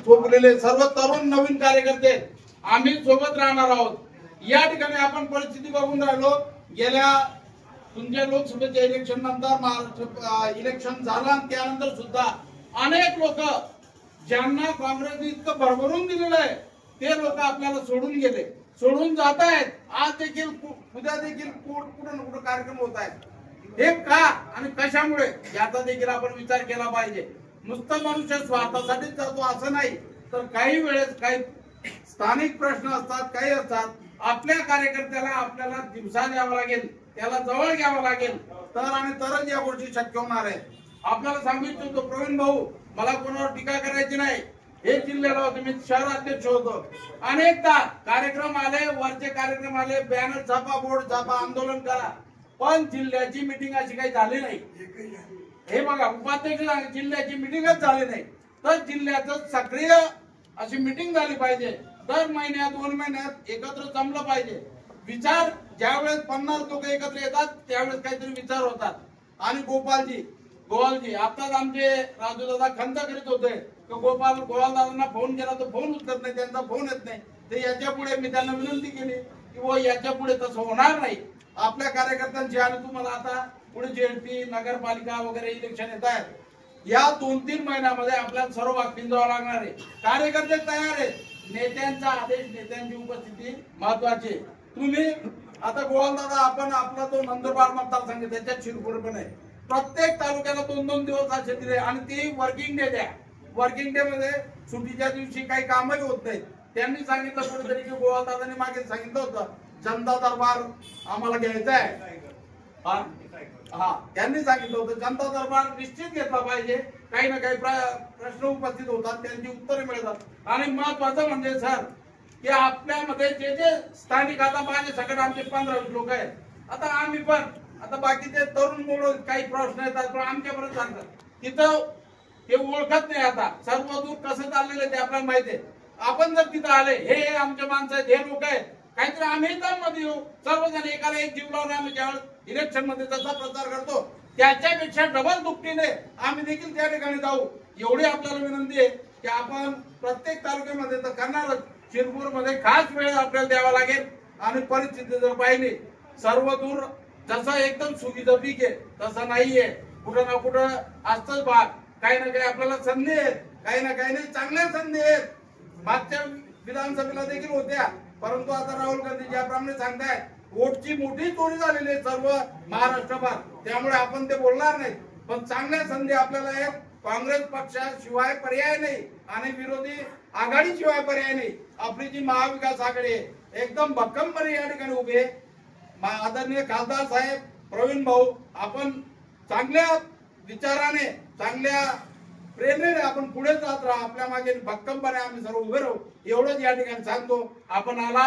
थोपलेले सर्व तरुण नवीन कार्यकर्ते आम्ही सोबत राहणार आहोत। या ठिकाणी आपण परिस्थिती बघून राहिलो। गेल्या तुमच्या लोकसभेच्या इलेक्शन नंतर महाराष्ट्र इलेक्शन झालं आणि त्यानंतर सुद्धा अनेक लोक ज्यांना काँग्रेसने इतकं भरभरून दिलेलं आहे ते लोक आपल्याला सोडून गेले, सोडून जात आहेत। आज देखील उद्या देखील कुठं ना कुठं कार्यक्रम होत आहेत। हे का आणि कशामुळे याचा देखील आपण विचार केला पाहिजे। नुसतं मनुष्य स्वार्थासाठीच जातो असं नाही, तर काही वेळेस काही स्थानिक प्रश्न असतात, काही असतात। आपल्या कार्यकर्त्याला आपल्याला दिवसा द्यावा लागेल, त्याला जवळ घ्यावं लागेल, तरच या गोष्टी शक्य होणार आहे। आपल्याला सांगू इच्छितो प्रवीण भाऊ, मला कोणावर टीका करायची नाही। हे जिल्ह्याला होते, मी शहराध्यक्ष होतो, अनेकदा कार्यक्रम आले, वरचे कार्यक्रम आले, बॅनर छापा, बोर्ड छापा, आंदोलन करा, पण जिल्ह्याची मीटिंग अशी काही झाली नाही। हे बघा, उपाध्यक्ष जिल्ह्याची मीटिंगच झाली नाही। तर जिल्ह्याचं सक्रिय अशी मीटिंग झाली पाहिजे। दर महिन्यात 2 महिन्यात एकत्र जमलं पाहिजे। विचार ज्यावेळेस 50 लोक एकत्र येतात त्यावेळेस काहीतरी विचार होतात। आणि गोवालजी आताच आमचे राजूदादा खंत करीत होते की गोवालदादांना फोन केला तर फोन उचलत नाही, त्यांचा फोन येत नाही। ते याच्या पुढे मी त्यांना विनंती केली की वो याच्या पुढे तसं होणार नाही। आपल्या कार्यकर्त्यांची आणि तुम्हाला आता पुढे जेडपी नगरपालिका वगैरे इलेक्शन येत आहेत, या 2-3 महिन्यामध्ये आपल्याला सर्व वाक्य जावं लागणार आहे। कार्यकर्ते तयार आहेत, नेत्यांचा आदेश, नेत्यांची उपस्थिती महत्वाची। तुम्ही आता गोवालदादा आपण आपला तो नंदुरबार मतदारसंघ त्याच्यात शिरपूर पण आहे, प्रत्येक तालुक्याला 2-2 दिवस असे दिले आणि ते वर्किंग डे द्या। वर्किंग डे मध्ये सुट्टीच्या दिवशी काही कामही होत नाही। त्यांनी सांगितलं कुठेतरी की गोवालदादांनी मागे सांगितलं होतं जनता दरबार आम्हाला घ्यायचा आहे। त्यांनी सांगितलं होतं जनता दरबार निश्चित घेतला पाहिजे। काही ना काही प्रश्न उपस्थित होतात, त्यांची उत्तरे मिळतात। आणि महत्वाचं म्हणजे सर की आपल्यामध्ये जे स्थानिक, आता माझे सगळे आमचे 15-20 लोक आहेत, आता आम्ही पण आता बाकीचे तरुण मुलं काही प्रश्न येतात पण आमच्यापर्यंत सांगतात, तिथं ते ओळखत नाही। आता सर्व दूर कसं चाललेलं ते आपल्याला माहिती आहे। आपण जर तिथं आले, हे आमचे माणसं आहेत, हे लोक आहेत, काहीतरी आम्ही मध्ये येऊ, सर्वजण एकाला एक जीव लावून आम्ही ज्यावेळेस इलेक्शन मध्ये जसा प्रचार करतो त्याच्यापेक्षा डबल दुपटीने आम्ही देखील त्या ठिकाणी जाऊ। एवढी आपल्याला विनंती आहे की आपण प्रत्येक तालुक्यामध्ये तर करणारच, शिरपूर मध्ये खास वेळ आपल्याला द्यावा लागेल। आणि परिस्थिती जर पाहिली सर्व दूर जसं एकदम सुविधा पीक आहे तसं नाहीये, कुठं ना कुठं असतच भाग, काही ना काही आपल्याला संधी आहेत, काही ना काही नाही चांगल्या संधी आहेत। मागच्या विधानसभेला देखील होत्या, परंतु आता राहुल गांधी ज्याप्रमाणे सांगतायत वोटची मोठी चोरी झालेली आहे सर्व महाराष्ट्रभर, त्यामुळे आपण ते बोलणार नाही। पण चांगल्या संधी आपल्याला आहेत, काँग्रेस पक्षाशिवाय पर्याय नाही आणि विरोधी आघाडीशिवाय पर्याय नाही। आपली जी महाविकास आघाडी आहे एकदम भक्कमपणे या ठिकाणी उभी आहे। आदरणीय खासदार साहेब प्रवीण भाऊ, आपण चांगल्या विचाराने, चांगल्या प्रेरणेने आपण पुढे जात राहा, आपल्या मागे भक्कमपणे आम्ही सर्व उभे राहू, एवढंच या ठिकाणी सांगतो। आपण आला